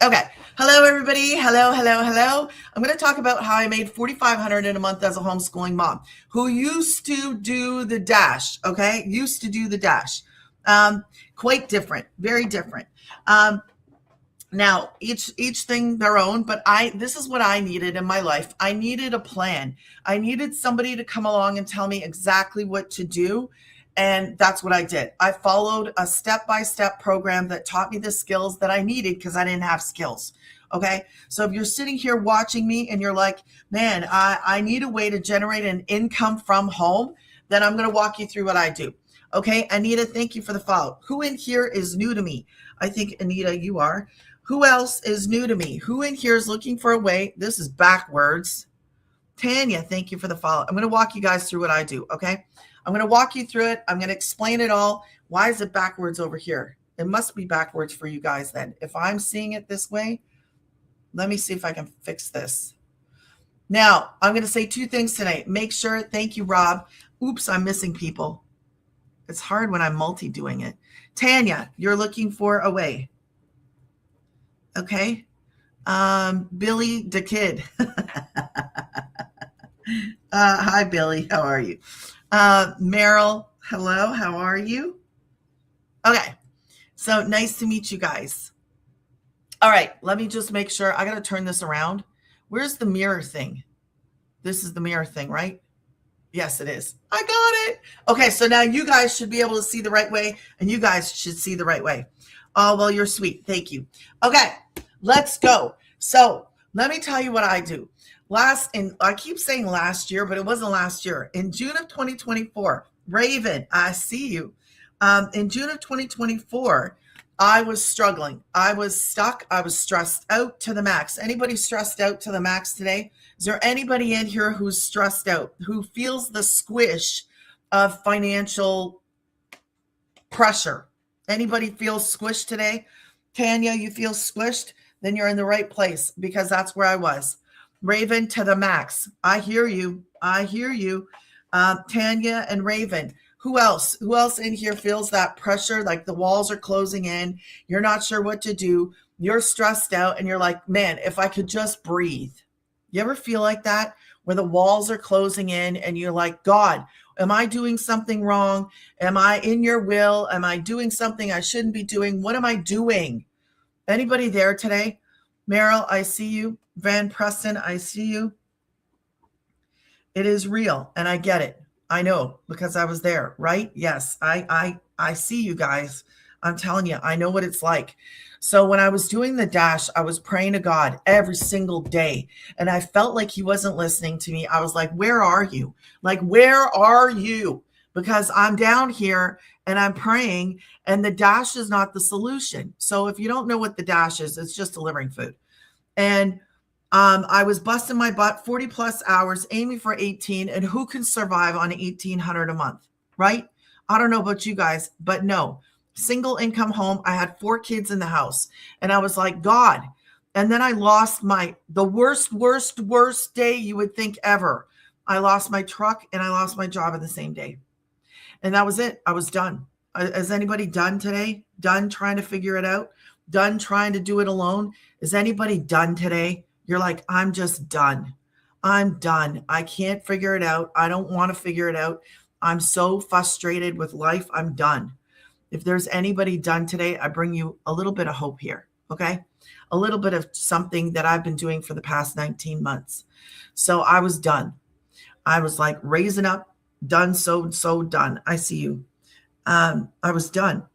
Okay. Hello, everybody. Hello, hello, hello. I'm going to talk about how I made $4,500 in a month as a homeschooling mom who used to do the dash. Okay. Used to do the dash. Um, Quite different, very different. Um, Now each thing their own, but this is what I needed in my life. I needed a plan. I needed somebody to come along and tell me exactly what to do. And that's what I did. I followed a step-by-step program that taught me the skills that I needed because I didn't have skills. Okay. So if you're sitting here watching me and you're like, man, I need a way to generate an income from home, then I'm going to walk you through what I do. Okay. Anita, thank you for the follow. Who in here is new to me? I think, Anita, you are. Who else is new to me? Who in here is looking for a way? This is backwards. Tanya, thank you for the follow. I'm going to walk you guys through what I do, okay? I'm going to walk you through it. I'm going to explain it all. Why is it backwards over here? It must be backwards for you guys then. If I'm seeing it this way, let me see if I can fix this. Now, I'm going to say two things tonight. Make sure, thank you, Rob. Oops, I'm missing people. It's hard when I'm multi-doing it. Tanya, you're looking for a way. Okay. Billy the Kid. Hi, Billy. How are you? Meryl, hello. How are you? Okay. So nice to meet you guys. All right. Let me just make sure. I got to turn this around. Where's the mirror thing? This is the mirror thing, right? Yes, it is. I got it. Okay. So now you guys should be able to see the right way, and you guys should see the right way. Oh, well, you're sweet. Thank you. Okay. Let's go. So let me tell you what I do. I keep saying last year, but it wasn't last year. In June of 2024, Raven, I see you. In June of 2024, I was struggling. I was stuck. I was stressed out to the max. Anybody stressed out to the max today? Is there anybody in here who's stressed out, who feels the squish of financial pressure? Anybody feel squished today? Tanya, you feel squished? Then you're in the right place because that's where I was. Raven to the max. I hear you. I hear you. Tanya and Raven. Who else? Who else in here feels that pressure? Like the walls are closing in. You're not sure what to do. You're stressed out and you're like, man, if I could just breathe. You ever feel like that? Where the walls are closing in and you're like, God, am I doing something wrong? Am I in your will? Am I doing something I shouldn't be doing? What am I doing? Anybody there today? Meryl, I see you. Van Preston, I see you. It is real, and I get it. I know because I was there, right? Yes, I see you guys. I'm telling you, I know what it's like. So when I was doing the dash, I was praying to God every single day, and I felt like he wasn't listening to me. I was like, where are you? Like, where are you? Because I'm down here and I'm praying, and the dash is not the solution. So if you don't know what the dash is, it's just delivering food. And I was busting my butt 40 plus hours, aiming for 18. And who can survive on 1,800 a month, right? I don't know about you guys, but no. Single income home. I had 4 kids in the house. And I was like, God. And then I lost the worst day you would think ever. I lost my truck and I lost my job in the same day. And that was it. I was done. Is anybody done today? Done trying to figure it out? Done trying to do it alone? Is anybody done today? You're like, I'm just done. I'm done. I can't figure it out. I don't want to figure it out. I'm so frustrated with life. I'm done. If there's anybody done today, I bring you a little bit of hope here. Okay. A little bit of something that I've been doing for the past 19 months. So I was done. I was like raising up, done, so done. I see you. I was done.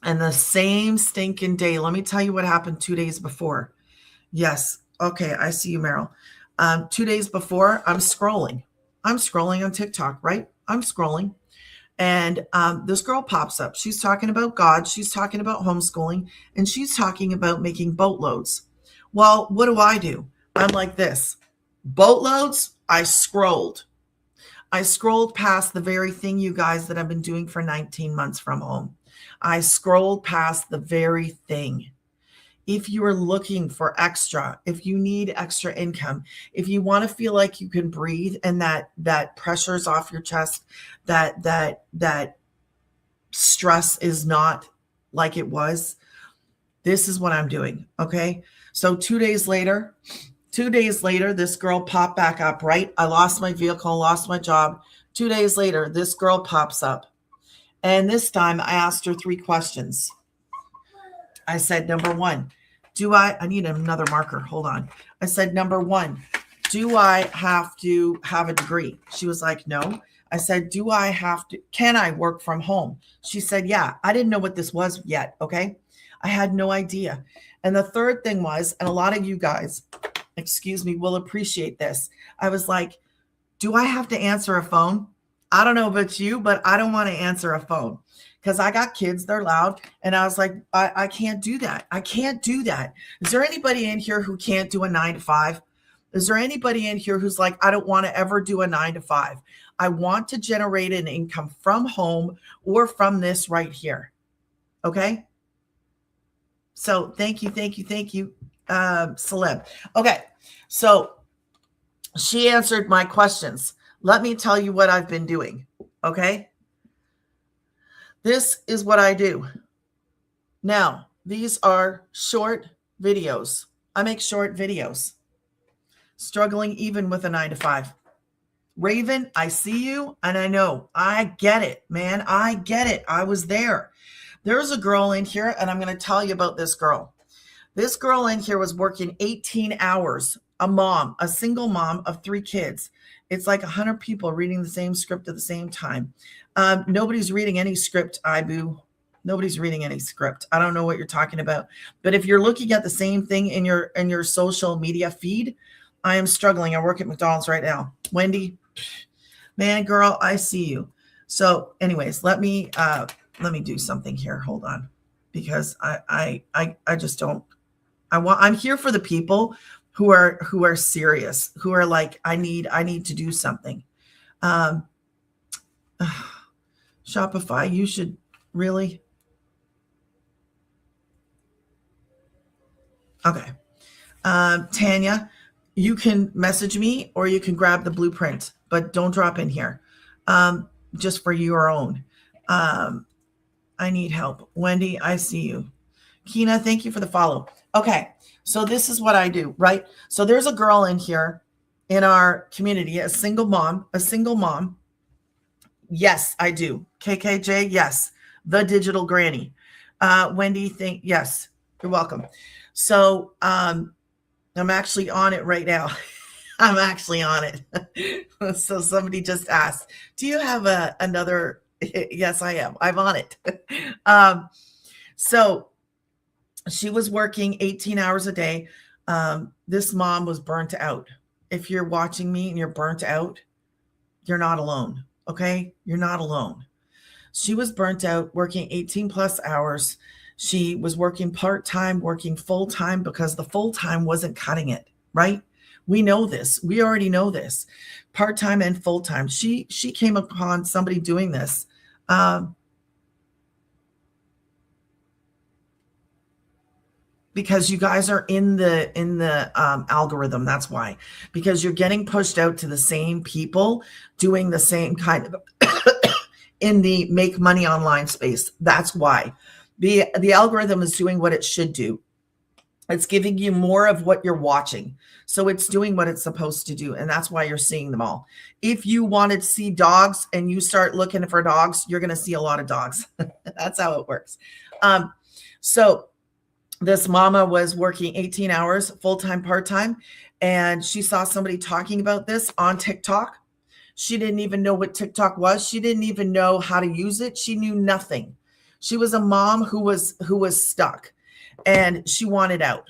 And the same stinking day, let me tell you what happened 2 days before. Yes. Okay. I see you, Meryl. 2 days before, I'm scrolling. I'm scrolling on TikTok, right? I'm scrolling. And this girl pops up. She's talking about God. She's talking about homeschooling. And she's talking about making boatloads. Well, what do? I'm like this. Boatloads? I scrolled past the very thing, you guys, that I've been doing for 19 months from home. I scrolled past the very thing. If you are looking for extra, if you need extra income, if you want to feel like you can breathe and that pressure's off your chest, that stress is not like it was, This is what I'm doing. Okay. So 2 days later, this girl popped back up, right? I lost my vehicle, lost my job. 2 days later, this girl pops up. And this time I asked her 3 questions. I said, number one, I need another marker. Hold on. I said, number one, do I have to have a degree? She was like, no. I said, can I work from home? She said, yeah. I didn't know what this was yet. Okay. I had no idea. And the third thing was, and a lot of you guys, will appreciate this. I was like, do I have to answer a phone? I don't know about you, but I don't want to answer a phone because I got kids, they're loud. And I was like, I can't do that. I can't do that. Is there anybody in here who can't do a 9 to 5? Is there anybody in here who's like, I don't want to ever do a 9 to 5. I want to generate an income from home or from this right here. Okay. So thank you, Celeb. Okay. So she answered my questions. Let me tell you what I've been doing. Okay. This is what I do. Now, these are short videos. I make short videos. Struggling even with a 9 to 5. Raven, I see you and I know. I get it, man. I get it. I was there. There's a girl in here and I'm going to tell you about this girl. This girl in here was working 18 hours. A single mom of 3 kids. It's like 100 people reading the same script at the same time. Nobody's reading any script, Ibu. Nobody's reading any script. I don't know what you're talking about. But if you're looking at the same thing in your social media feed, I am struggling. I work at McDonald's right now. Wendy, man, girl, I see you. So anyways, let me do something here. Hold on. Because I just don't. I'm here for the people who are serious, who are like, I need to do something. Shopify, you should really. Okay. Tanya, you can message me or you can grab the blueprint, but don't drop in here. Just for your own. I need help. Wendy, I see you. Kina, thank you for the follow. Okay. So this is what I do, right? So there's a girl in here in our community, a single mom. Yes, I do. KKJ, yes. The digital granny. Wendy, yes, you're welcome. So I'm actually on it right now. I'm actually on it. So somebody just asked, do you have another? Yes, I am. I'm on it. So she was working 18 hours a day. This mom was burnt out. If you're watching me and you're burnt out, you're not alone. Okay. You're not alone. She was burnt out working 18 plus hours. She was working part-time, working full-time because the full-time wasn't cutting it, right? We know this. We already know this. Part-time and full-time. She came upon somebody doing this. Because you guys are in the algorithm. That's why. Because you're getting pushed out to the same people doing the same kind of in the make money online space. That's why. The algorithm is doing what it should do. It's giving you more of what you're watching. So it's doing what it's supposed to do. And that's why you're seeing them all. If you wanted to see dogs and you start looking for dogs, you're going to see a lot of dogs. That's how it works. So this mama was working 18 hours, full-time, part-time, and she saw somebody talking about this on TikTok. She didn't even know what TikTok was. She didn't even know how to use it. She knew nothing. She was a mom who was stuck and she wanted out.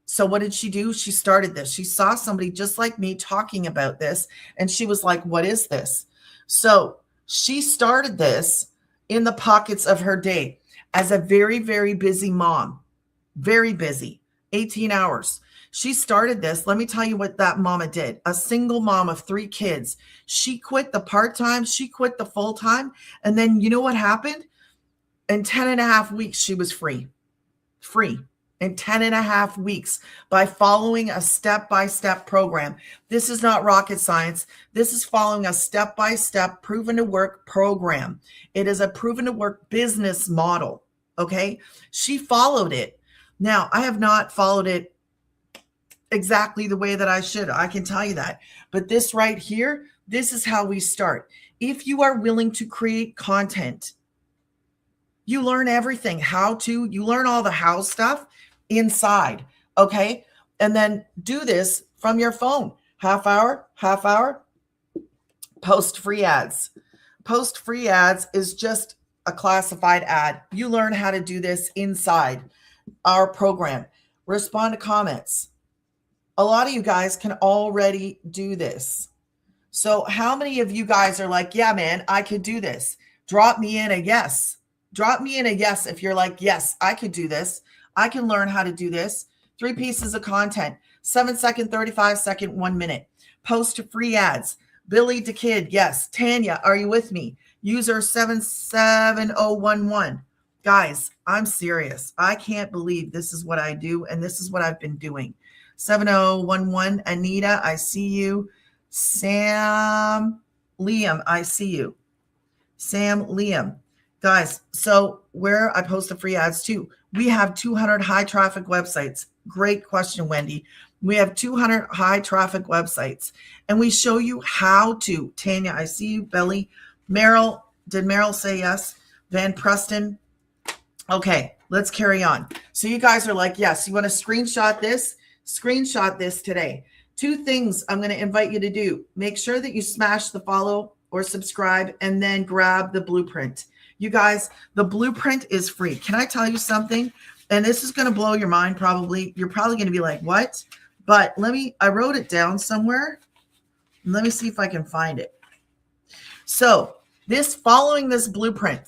So what did she do? She started this. She saw somebody just like me talking about this and she was like, what is this? So she started this in the pockets of her day as a very, very busy mom. Very busy, 18 hours. She started this. Let me tell you what that mama did. A single mom of 3 kids. She quit the part-time. She quit the full-time. And then you know what happened? In 10 and a half weeks, she was free. In 10 and a half weeks by following a step-by-step program. This is not rocket science. This is following a step-by-step proven to work program. It is a proven to work business model. Okay. She followed it. Now, I have not followed it exactly the way that I should. I can tell you that. But this right here, this is how we start. If you are willing to create content, you learn everything. You learn all the how stuff inside. Okay. And then do this from your phone. Half hour, post free ads. Post free ads is just a classified ad. You learn how to do this inside our program. Respond to comments. A lot of you guys can already do this. So how many of you guys are like, yeah, man, I could do this? Drop me in a yes. Drop me in a yes if you're like, yes, I could do this. I can learn how to do this. 3 pieces of content, 7-second, 35-second, 1 minute. Post free ads. Billy the Kid, yes. Tanya, are you with me? User 77011. Guys, I'm serious. I can't believe this is what I do, and this is what I've been doing. 7011, Anita, I see you. Sam, Liam, I see you. Sam, Liam. Guys, so where I post the free ads too, we have 200 high traffic websites. Great question, Wendy. We have 200 high traffic websites, and we show you how to. Tanya, I see you. Belly. Meryl, did Meryl say yes? Van Preston. Okay, let's carry on. So you guys are like, yes, you want to screenshot this? Screenshot this today. 2 things I'm going to invite you to do. Make sure that you smash the follow or subscribe, and then grab the blueprint. You guys, the blueprint is free. Can I tell you something? And this is going to blow your mind probably. You're probably going to be like, what? But I wrote it down somewhere. Let me see if I can find it. So following this blueprint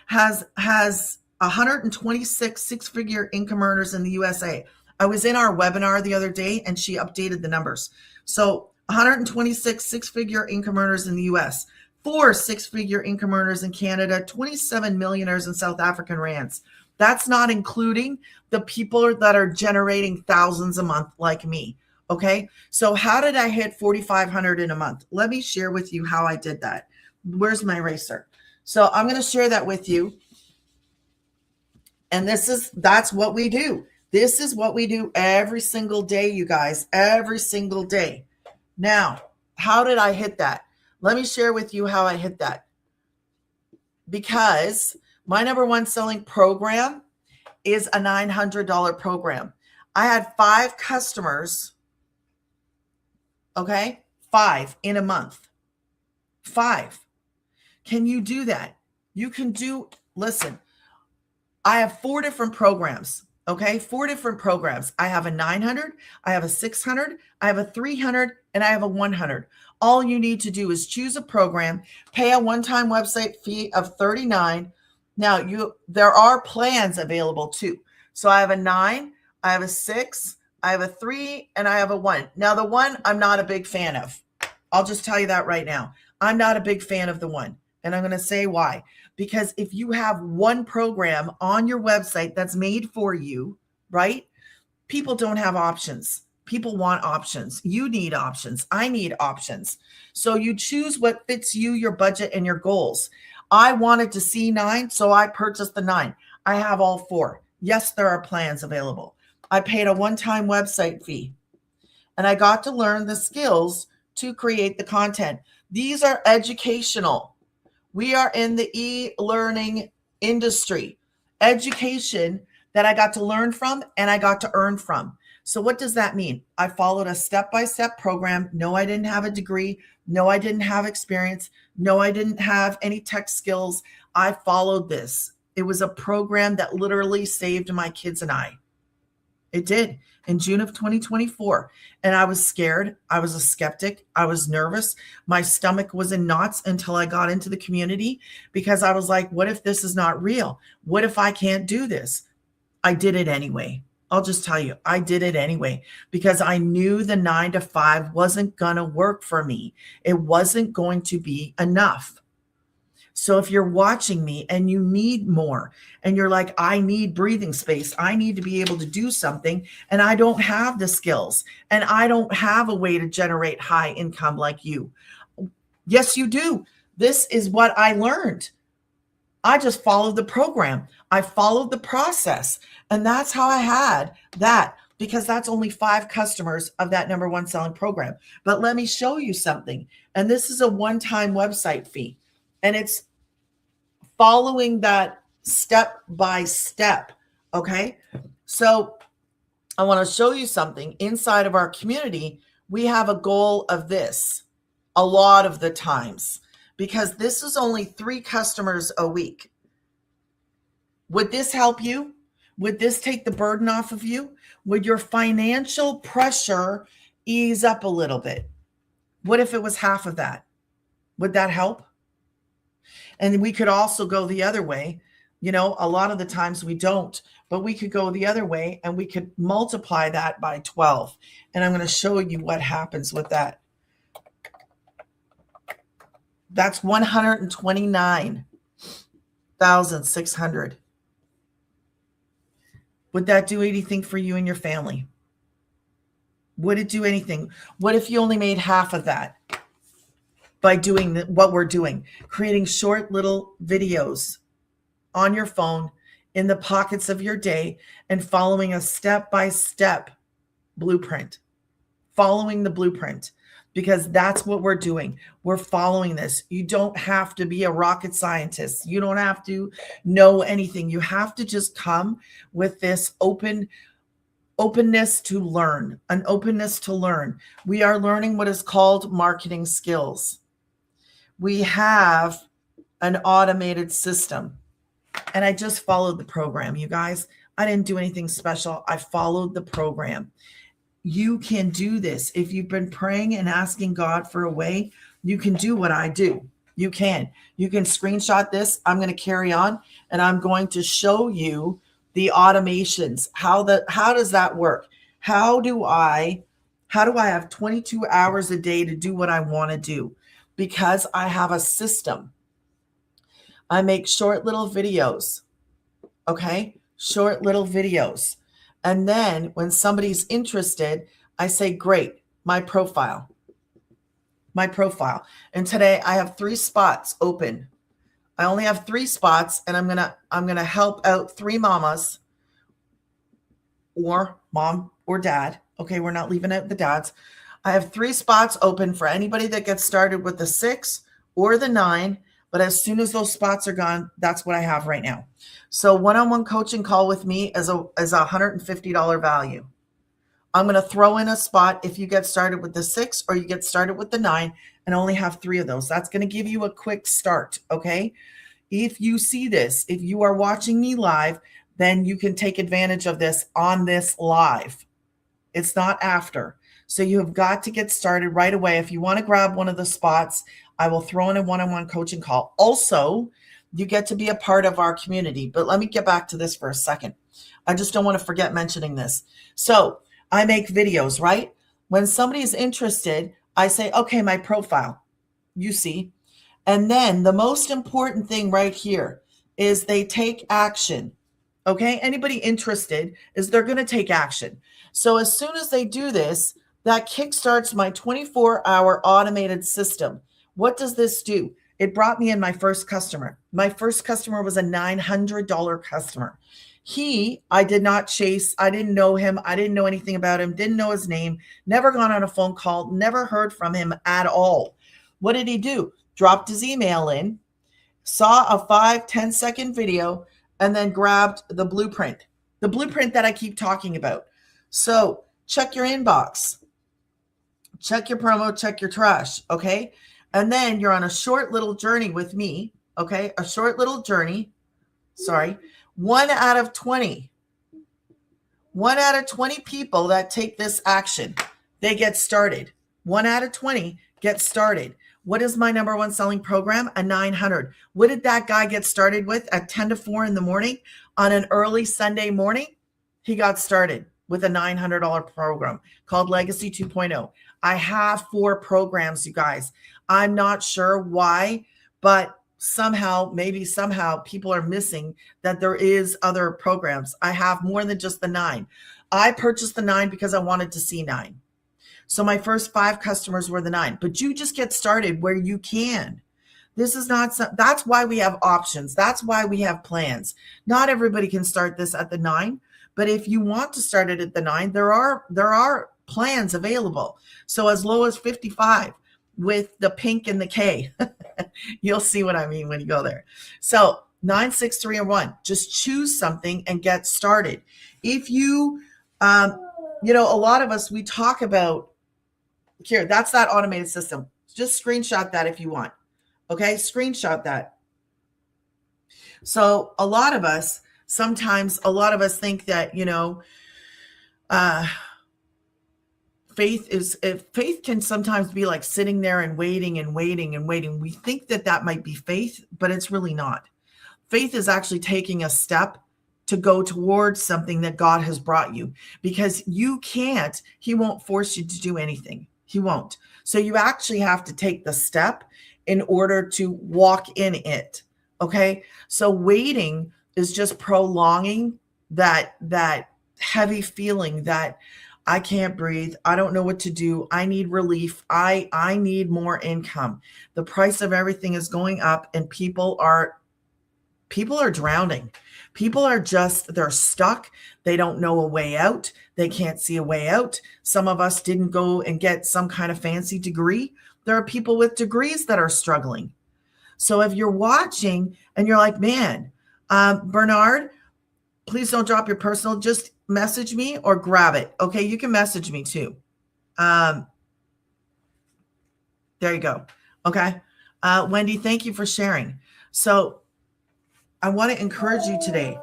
has 126 six-figure income earners in the USA. I was in our webinar the other day, and she updated the numbers. So 126 six-figure income earners in the US, 4 six-figure income earners in Canada, 27 millionaires in South African rands. That's not including the people that are generating thousands a month like me. Okay. So how did I hit 4,500 in a month? Let me share with you how I did that. Where's my eraser? So I'm going to share that with you. And that's what we do. This is what we do every single day, you guys, every single day. Now, how did I hit that? Let me share with you how I hit that. Because my number 1 selling program is a $900 program. I had 5 customers, okay? 5 in a month. 5. Can you do that? You can listen, I have 4 different programs, okay? 4 different programs. I have a 900, I have a 600, I have a 300, and I have a 100. All you need to do is choose a program, pay a one-time website fee of $39. Now, there are plans available too. So I have a 9, I have a 6, I have a 3, and I have a 1. Now, the 1 I'm not a big fan of. I'll just tell you that right now. I'm not a big fan of the 1. And I'm going to say why. Because if you have one program on your website that's made for you, right? People don't have options. People want options. You need options. I need options. So you choose what fits you, your budget, and your goals. I wanted to see 9, so I purchased the 9. I have all 4. Yes, there are plans available. I paid a one-time website fee, and I got to learn the skills to create the content. These are educational. We are in the e-learning industry. Education that I got to learn from and I got to earn from. So what does that mean? I followed a step-by-step program. No, I didn't have a degree. No, I didn't have experience. No, I didn't have any tech skills. I followed this. It was a program that literally saved my kids and I. It did in June of 2024. And I was scared. I was a skeptic. I was nervous. My stomach was in knots until I got into the community because I was like, what if this is not real? What if I can't do this? I did it anyway. I'll just tell you, I did it anyway because I knew the 9 to 5 wasn't going to work for me. It wasn't going to be enough. So if you're watching me and you need more and you're like, I need breathing space, I need to be able to do something, and I don't have the skills and I don't have a way to generate high income like you. Yes, you do. This is what I learned. I just followed the program. I followed the process. And that's how I had that, because that's only 5 customers of that number one selling program. But let me show you something. And this is a one-time website fee. And it's following that step by step. Okay. So I want to show you something. Inside of our community, we have a goal of this a lot of the times, because this is only 3 customers a week. Would this help you? Would this take the burden off of you? Would your financial pressure ease up a little bit? What if it was half of that? Would that help? And we could also go the other way. You know, a lot of the times we don't, but we could go the other way and we could multiply that by 12. And I'm going to show you what happens with that. That's 129,600. Would that do anything for you and your family? Would it do anything? What if you only made half of that by doing what we're doing, creating short little videos on your phone in the pockets of your day and following a step-by-step blueprint, following the blueprint, because that's what we're doing. We're following this. You don't have to be a rocket scientist. You don't have to know anything. You have to just come with this openness to learn, an openness to learn. We are learning what is called marketing skills. We have an automated system. And I just followed the program, you guys. I didn't do anything special. I followed the program. You can do this. If you've been praying and asking God for a way, you can do what I do. You can. You can screenshot this. I'm going to carry on and I'm going to show you the automations. How does that work? How do I have 22 hours a day to do what I want to do? Because I have a system. I make short little videos, okay? Short little videos. And then when somebody's interested, I say, great, my profile. And today I have 3 spots open. I only have 3 spots, and I'm going to help out 3 mamas or mom or dad. Okay, we're not leaving out the dads. I have 3 spots open for anybody that gets started with the 6 or the 9. But as soon as those spots are gone, that's what I have right now. So one-on-one coaching call with me is a $150 value. I'm going to throw in a spot if you get started with the 6 or you get started with the 9 and only have 3 of those. That's going to give you a quick start, okay? If you see this, if you are watching me live, then you can take advantage of this on this live. It's not after. So you have got to get started right away. If you want to grab one of the spots, I will throw in a one-on-one coaching call. Also, you get to be a part of our community. But let me get back to this for a second. I just don't want to forget mentioning this. So I make videos, right? When somebody is interested, I say, okay, my profile, you see. And then the most important thing right here is they take action. Okay, anybody interested is they're going to take action. So as soon as they do this, that kickstarts my 24-hour automated system. What does this do? It brought me in my first customer. My first customer was a $900 customer. I did not chase. I didn't know him. I didn't know anything about him. Didn't know his name. Never gone on a phone call. Never heard from him at all. What did he do? Dropped his email in, saw a 5-10 second video, and then grabbed the blueprint that I keep talking about. So check your inbox, check your promo, check your trash. Okay. And then you're on a short little journey with me. Okay. A short little journey. Sorry. 1 out of 20 people that take this action, they get started. 1 out of 20 get started. What is my number one selling program? A 900. What did that guy get started with at 10 to 4 in the morning on an early Sunday morning? He got started with a $900 program called Legacy 2.0. I have 4 programs, you guys. I'm not sure why, but somehow people are missing that there is other programs. I have more than just the 9. I purchased the 9 because I wanted to see 9. So my first 5 customers were the 9, but you just get started where you can. This is not, that's why we have options. That's why we have plans. Not everybody can start this at the 9, but if you want to start it at the 9, there are plans available. So as low as 55 with the pink and the K. You'll see what I mean when you go there. So 9, 6, 3, or 1. Just choose something and get started. If you, a lot of us, we talk about, here, that's that automated system. Just screenshot that if you want. Okay, screenshot that. So a lot of us think that, faith can sometimes be like sitting there and waiting and waiting and waiting. We think that might be faith, but it's really not. Faith is actually taking a step to go towards something that God has brought you, because he won't force you to do anything. He won't. So you actually have to take the step in order to walk in it. Okay. So waiting is just prolonging that heavy feeling that I can't breathe. I don't know what to do. I need relief. I need more income. The price of everything is going up, and people are drowning. People are they're stuck. They don't know a way out. They can't see a way out. Some of us didn't go and get some kind of fancy degree. There are people with degrees that are struggling. So if you're watching and you're like, man, Bernard, please don't drop your personal, just message me or grab it. Okay, you can message me too. There you go. Okay. Wendy, thank you for sharing. So I want to encourage you today.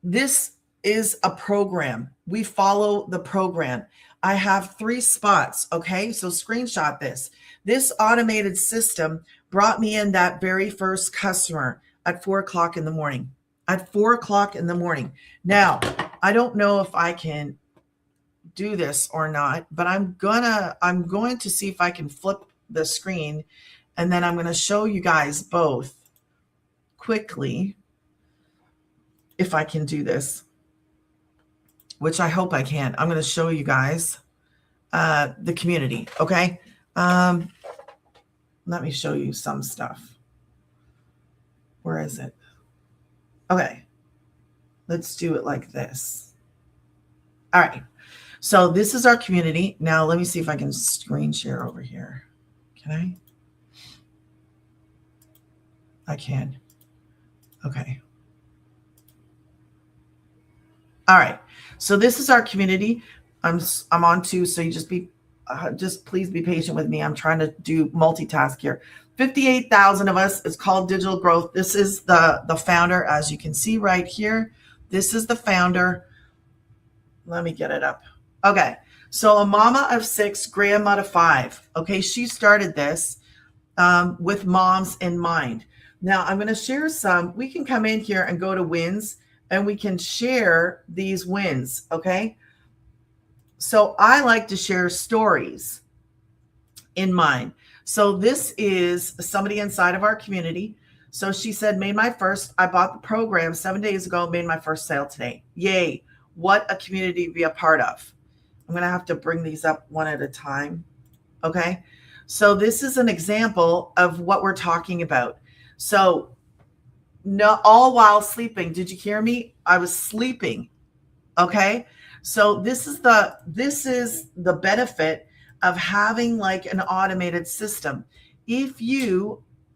This is a program. We follow the program. I have 3 spots. Okay. So screenshot this. This automated system brought me in that very first customer at 4:00 in the morning. At 4:00 in the morning. Now, I don't know if I can do this or not, but I'm going to see if I can flip the screen, and then I'm going to show you guys both quickly if I can do this, which I hope I can. I'm going to show you guys the community. Okay. Let me show you some stuff. Where is it? Okay. Let's do it like this. All right. So this is our community. Now let me see if I can screen share over here. Can I? I can. Okay. All right. So this is our community. I'm on 2. So you just please be patient with me. I'm trying to do multitask here. 58,000 of us. It's called Digital Growth. This is the founder, as you can see right here. This is the founder. Let me get it up. Okay. So a mama of 6, grandma to 5. Okay. She started this with moms in mind. Now I'm going to share some. We can come in here and go to wins, and we can share these wins. Okay. So I like to share stories in mine. So this is somebody inside of our community. So she said, I bought the program 7 days ago, made my first sale today. Yay. What a community to be a part of. I'm going to have to bring these up one at a time. Okay. So this is an example of what we're talking about. So all while sleeping. Did you hear me? I was sleeping. Okay. So this is the benefit of having like an automated system.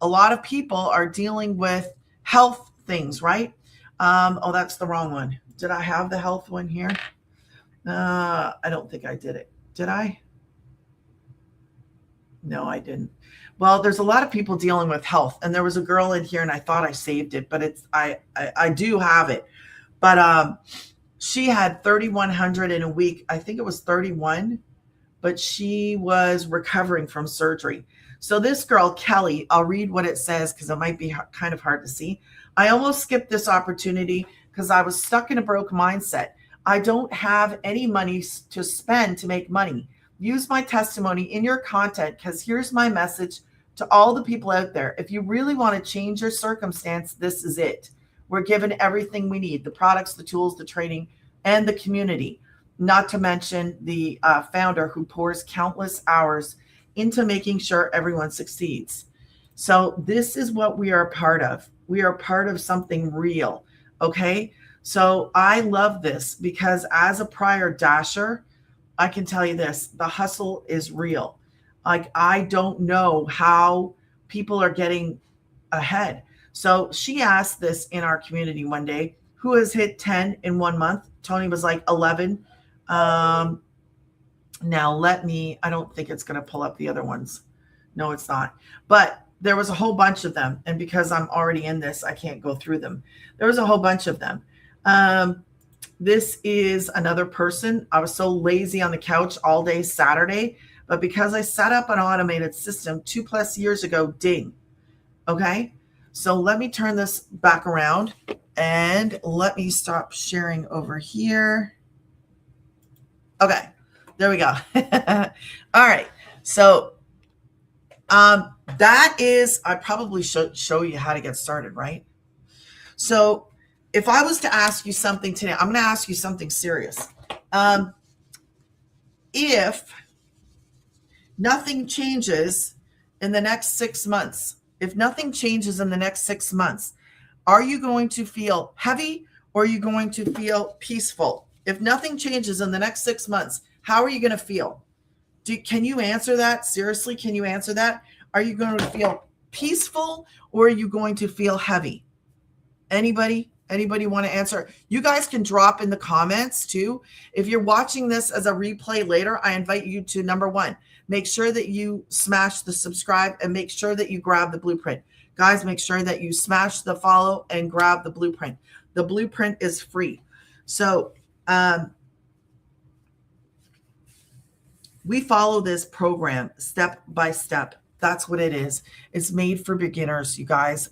A lot of people are dealing with health things, right? That's the wrong one. Did I have the health one here? I don't think I did it. Did I? No, I didn't. Well, there's a lot of people dealing with health, and there was a girl in here and I thought I saved it, but I do have it. But she had 3,100 in a week. I think it was 31, but she was recovering from surgery. So this girl, Kelly, I'll read what it says because it might be kind of hard to see. I almost skipped this opportunity because I was stuck in a broke mindset. I don't have any money to spend to make money. Use my testimony in your content, because here's my message to all the people out there. If you really want to change your circumstance, this is it. We're given everything we need: the products, the tools, the training, and the community. Not to mention the founder who pours countless hours into making sure everyone succeeds. So this is what we are a part of. We are part of something real. Okay. So I love this because as a prior dasher, I can tell you this, the hustle is real. Like, I don't know how people are getting ahead. So she asked this in our community one day, who has hit 10 in 1 month? Tony was like 11. Now I don't think it's going to pull up the other ones. No, it's not. But there was a whole bunch of them. And because I'm already in this, I can't go through them. There was a whole bunch of them. This is another person. I was so lazy on the couch all day Saturday, but because I set up an automated system 2+ years ago, ding. Okay. So let me turn this back around and let me stop sharing over here. Okay. There we go. All right. So that is, I probably should show you how to get started, right? So if I was to ask you something today, I'm going to ask you something serious. If nothing changes in the next 6 months, are you going to feel heavy or are you going to feel peaceful? If nothing changes in the next 6 months, how are you going to feel? Can you answer that? Seriously, can you answer that? Are you going to feel peaceful or are you going to feel heavy? Anybody want to answer? You guys can drop in the comments too. If you're watching this as a replay later, I invite you to, number one, make sure that you smash the subscribe and make sure that you grab the blueprint. Guys, make sure that you smash the follow and grab the blueprint. The blueprint is free. So we follow this program step by step. That's what it is. It's made for beginners, you guys.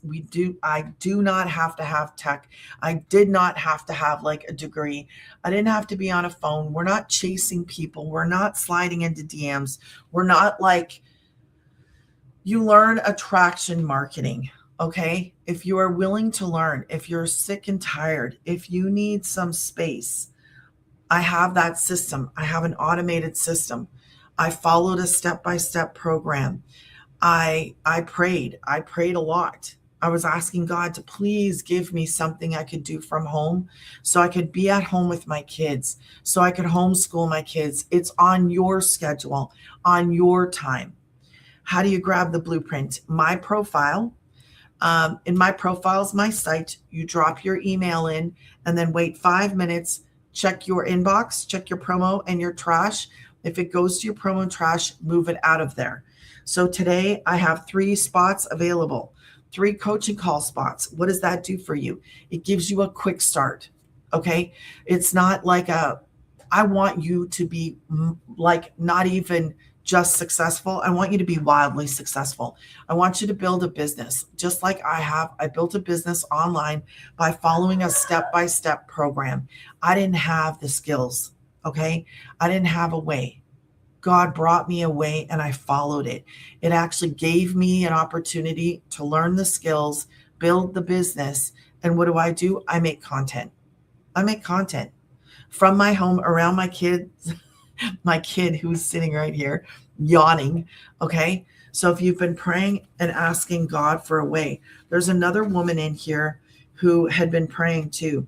I do not have to have tech. I did not have to have like a degree. I didn't have to be on a phone. We're not chasing people. We're not sliding into DMs. We're not like, you learn attraction marketing. Okay. If you are willing to learn, if you're sick and tired, if you need some space, I have that system. I have an automated system. I followed a step-by-step program. I prayed a lot. I was asking God to please give me something I could do from home so I could be at home with my kids, so I could homeschool my kids. It's on your schedule, on your time. How do you grab the blueprint? My profile. In my profile is my site. You drop your email in and then wait 5 minutes. Check your inbox, check your promo and your trash. If it goes to your promo and trash, move it out of there. So today I have 3 spots available, 3 coaching call spots. What does that do for you? It gives you a quick start. Okay. It's not like I want you to be like not even just successful. I want you to be wildly successful. I want you to build a business just like I have. I built a business online by following a step-by-step program. I didn't have the skills. Okay. I didn't have a way. God brought me a way and I followed it. It actually gave me an opportunity to learn the skills, build the business. And what do? I make content. I make content from my home around my kids, my kid who's sitting right here yawning. Okay. So if you've been praying and asking God for a way, there's another woman in here who had been praying too.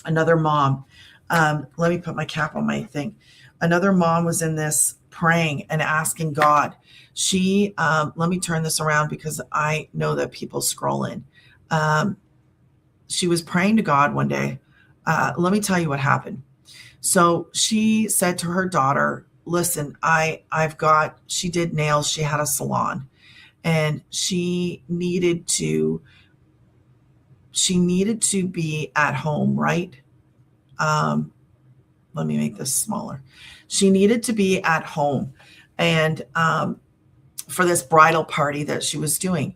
Another mom. Let me put my cap on my thing. Another mom was in this praying and asking God. She, let me turn this around because I know that people scroll in. She was praying to God one day. Let me tell you what happened. So she said to her daughter, listen, she did nails. She had a salon and she needed to be at home, right? Let me make this smaller. She needed to be at home and for this bridal party that she was doing.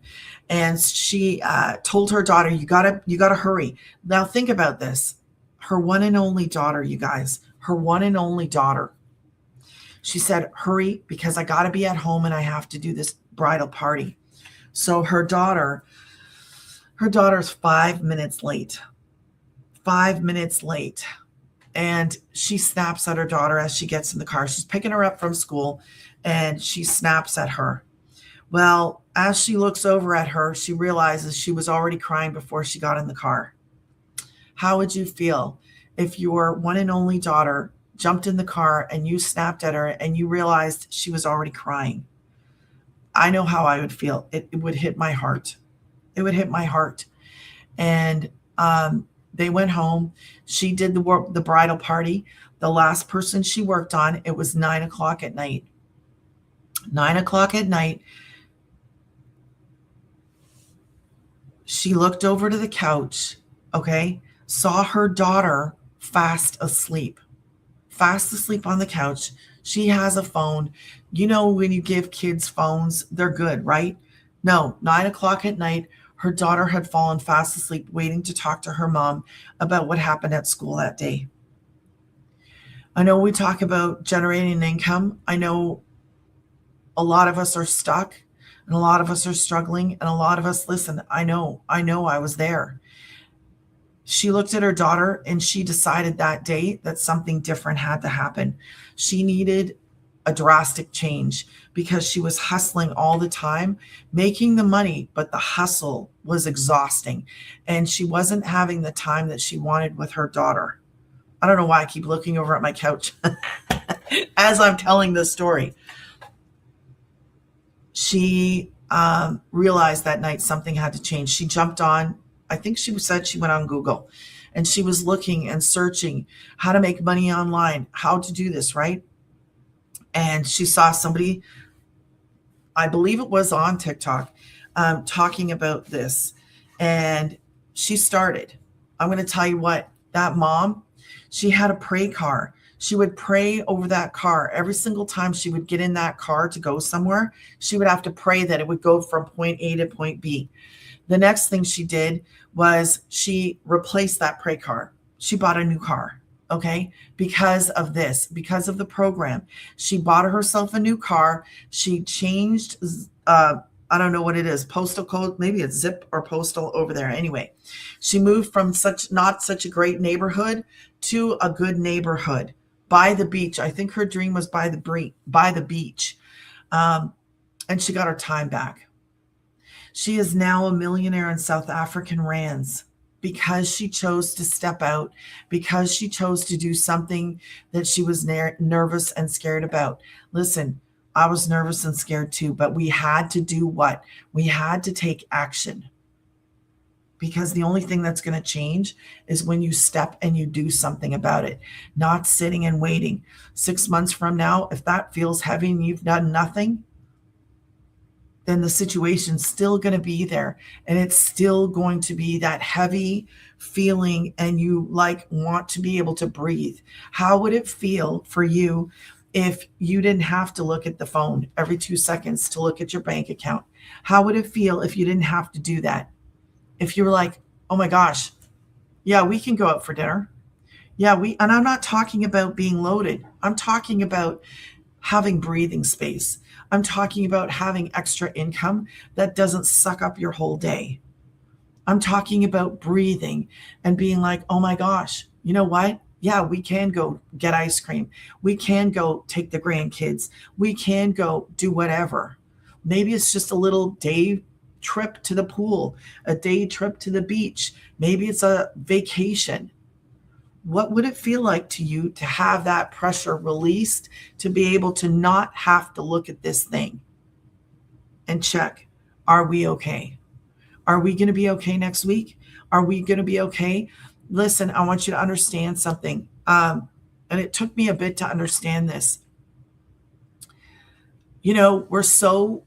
And she told her daughter, you gotta hurry. Now think about this. Her one and only daughter, you guys, her one and only daughter. She said, hurry because I gotta be at home and I have to do this bridal party. So her daughter's 5 minutes late. 5 minutes late. And she snaps at her daughter as she gets in the car. She's picking her up from school and she snaps at her. Well, as she looks over at her, she realizes she was already crying before she got in the car. How would you feel if your one and only daughter jumped in the car and you snapped at her and you realized she was already crying? I know how I would feel. It would hit my heart. It would hit my heart. And they went home. She did the bridal party. The last person she worked on, it was 9:00 at night. 9:00 at night. She looked over to the couch, okay, saw her daughter fast asleep on the couch. She has a phone. You know, when you give kids phones, they're good, right? No, 9:00 at night, her daughter had fallen fast asleep, waiting to talk to her mom about what happened at school that day. I know we talk about generating an income. I know a lot of us are stuck and a lot of us are struggling and a lot of us, listen, I know I was there. She looked at her daughter and she decided that day that something different had to happen. She needed a drastic change because she was hustling all the time, making the money, but the hustle was exhausting and she wasn't having the time that she wanted with her daughter. I don't know why I keep looking over at my couch as I'm telling this story. She realized that night something had to change. She jumped on, I think she said she went on Google and she was looking and searching how to make money online, how to do this, right? And she saw somebody, I believe it was on TikTok, talking about this. And she started. I'm going to tell you what, that mom, she had a pray car. She would pray over that car. Every single time she would get in that car to go somewhere, she would have to pray that it would go from point A to point B. The next thing she did was she replaced that pray car. She bought a new car, okay? Because of this, because of the program. She bought herself a new car. She changed, I don't know what it is, postal code, maybe it's zip or postal over there. Anyway, she moved from not such a great neighborhood to a good neighborhood by the beach. I think her dream was by the beach. And she got her time back. She is now a millionaire in South African rands because she chose to step out, because she chose to do something that she was nervous and scared about. Listen, I was nervous and scared too, but we had to do what? We had to take action. Because the only thing that's going to change is when you step and you do something about it, not sitting and waiting. 6 months from now, if that feels heavy and you've done nothing, then the situation's still going to be there and it's still going to be that heavy feeling and you want to be able to breathe. How would it feel for you if you didn't have to look at the phone every 2 seconds to look at your bank account? How would it feel if you didn't have to do that? If you were like, oh my gosh, yeah, we can go out for dinner. Yeah, and I'm not talking about being loaded. I'm talking about having breathing space. I'm talking about having extra income that doesn't suck up your whole day. I'm talking about breathing and being like, oh my gosh, you know what? Yeah, we can go get ice cream. We can go take the grandkids. We can go do whatever. Maybe it's just a little day trip to the pool, a day trip to the beach. Maybe it's a vacation. What would it feel like to you to have that pressure released, to be able to not have to look at this thing and check, are we okay? Are we going to be okay next week? Are we going to be okay? Listen, I want you to understand something. And it took me a bit to understand this. You know, we're so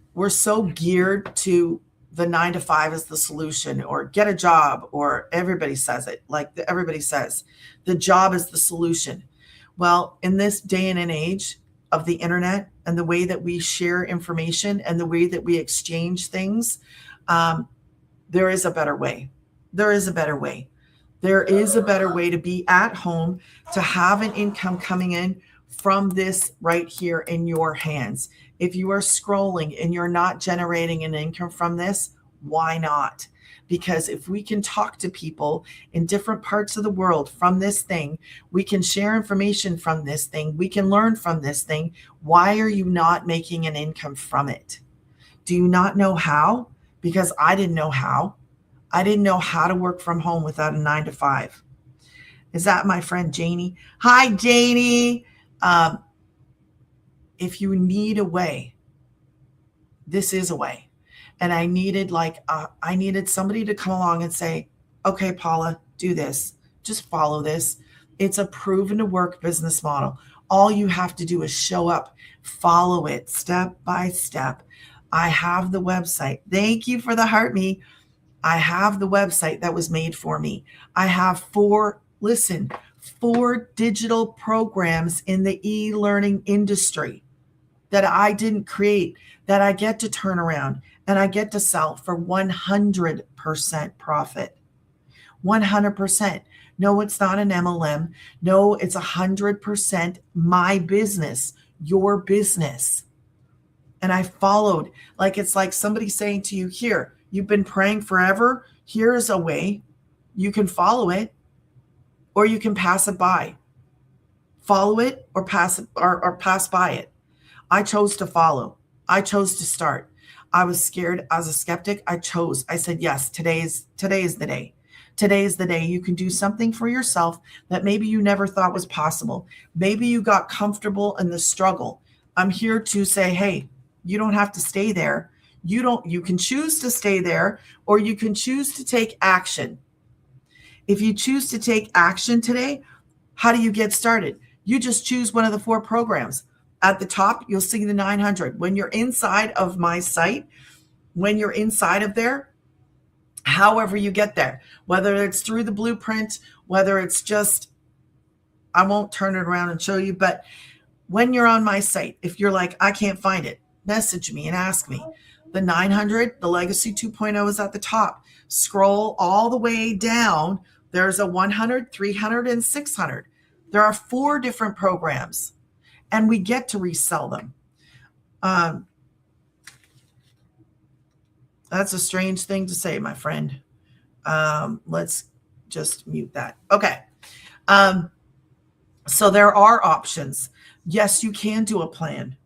geared to the 9 to 5 is the solution, or get a job, or everybody says it, everybody says the job is the solution. Well, in this day and age of the internet and the way that we share information and the way that we exchange things, there is a better way. There is a better way. There is a better way to be at home, to have an income coming in from this right here in your hands. If you are scrolling and you're not generating an income from this, why not? because if we can talk to people in different parts of the world from this thing, we can share information from this thing, we can learn from this thing. Why are you not making an income from it? Do you not know how? Because I didn't know how. I didn't know how to work from home without a 9 to 5. Is that my friend Janie? Hi, Janie. If you need a way, this is a way. And I needed somebody to come along and say, okay, Paula, do this. Just follow this. It's a proven to work business model. All you have to do is show up, follow it step by step. I have the website. Thank you for the heart me. I have the website that was made for me. I have 4 digital programs in the e-learning industry that I didn't create, that I get to turn around and I get to sell for 100% profit. 100%. No, it's not an MLM. No, it's 100% my business, your business. And I followed, it's like somebody saying to you, here, you've been praying forever. Here's a way. You can follow it or you can pass it by. Follow it or pass by it. I chose to follow. I chose to start. I was scared. As a skeptic, I chose. I said, yes, today is the day. Today is the day you can do something for yourself that maybe you never thought was possible. Maybe you got comfortable in the struggle. I'm here to say, hey, you don't have to stay there. You can choose to stay there, or you can choose to take action. If you choose to take action today, how do you get started? You just choose one of the 4 programs. At the top, you'll see the 900. When you're inside of my site, when you're inside of there, however you get there, whether it's through the blueprint, whether it's just, I won't turn it around and show you, but when you're on my site, if you're like, I can't find it, message me and ask me. The 900, the Legacy 2.0 is at the top. Scroll all the way down. There's a 100, 300, and 600. There are 4 different programs, and we get to resell them. That's a strange thing to say, my friend. Let's just mute that. Okay. So there are options. Yes, you can do a plan.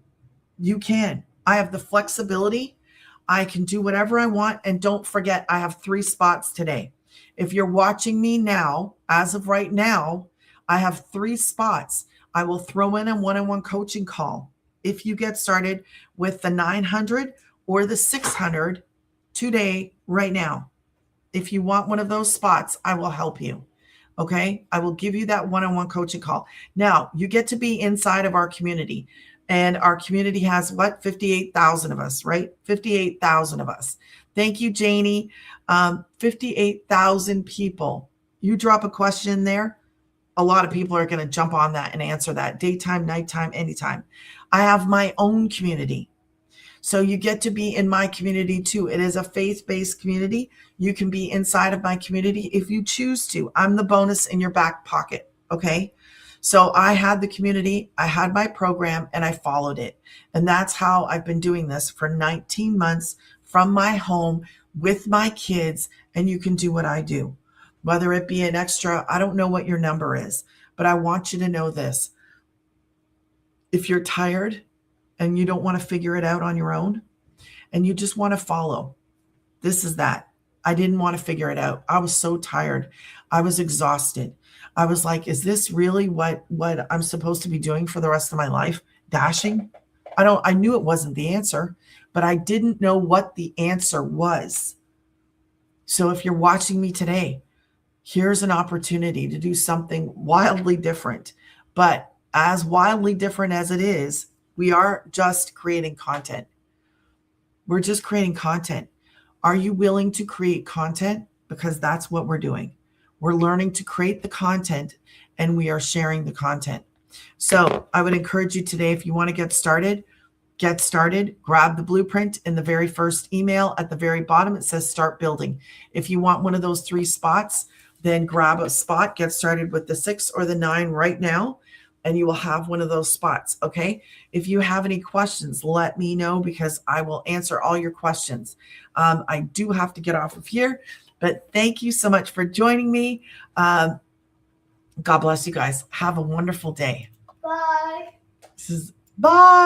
You can. I have the flexibility. I can do whatever I want. And don't forget, I have 3 spots today. If you're watching me now, as of right now, I have 3 spots. I will throw in a one-on-one coaching call if you get started with the 900 or the 600 today, right now. If you want one of those spots, I will help you. Okay. I will give you that one-on-one coaching call. Now you get to be inside of our community, and our community has 58,000 of us, right? 58,000 of us. Thank you, Janie. 58,000 people. You drop a question there, a lot of people are going to jump on that and answer that. Daytime, nighttime, anytime. I have my own community. So you get to be in my community too. It is a faith-based community. You can be inside of my community if you choose to. I'm the bonus in your back pocket. Okay. So I had the community, I had my program, and I followed it. And that's how I've been doing this for 19 months from my home with my kids. And you can do what I do, whether it be an extra, I don't know what your number is, but I want you to know this. If you're tired and you don't want to figure it out on your own and you just want to follow, this is that. I didn't want to figure it out. I was so tired. I was exhausted. I was like, is this really what I'm supposed to be doing for the rest of my life? Dashing? I knew it wasn't the answer, but I didn't know what the answer was. So if you're watching me today, here's an opportunity to do something wildly different. But as wildly different as it is, we are just creating content. We're just creating content. Are you willing to create content? Because that's what we're doing. We're learning to create the content and we are sharing the content. So I would encourage you today, if you want to get started, grab the blueprint in the very first email at the very bottom. It says start building. If you want one of those 3 spots, then grab a spot, get started with the 6 or the 9 right now, and you will have one of those spots. Okay. If you have any questions, let me know because I will answer all your questions. I do have to get off of here. But thank you so much for joining me. God bless you guys. Have a wonderful day. Bye. Bye.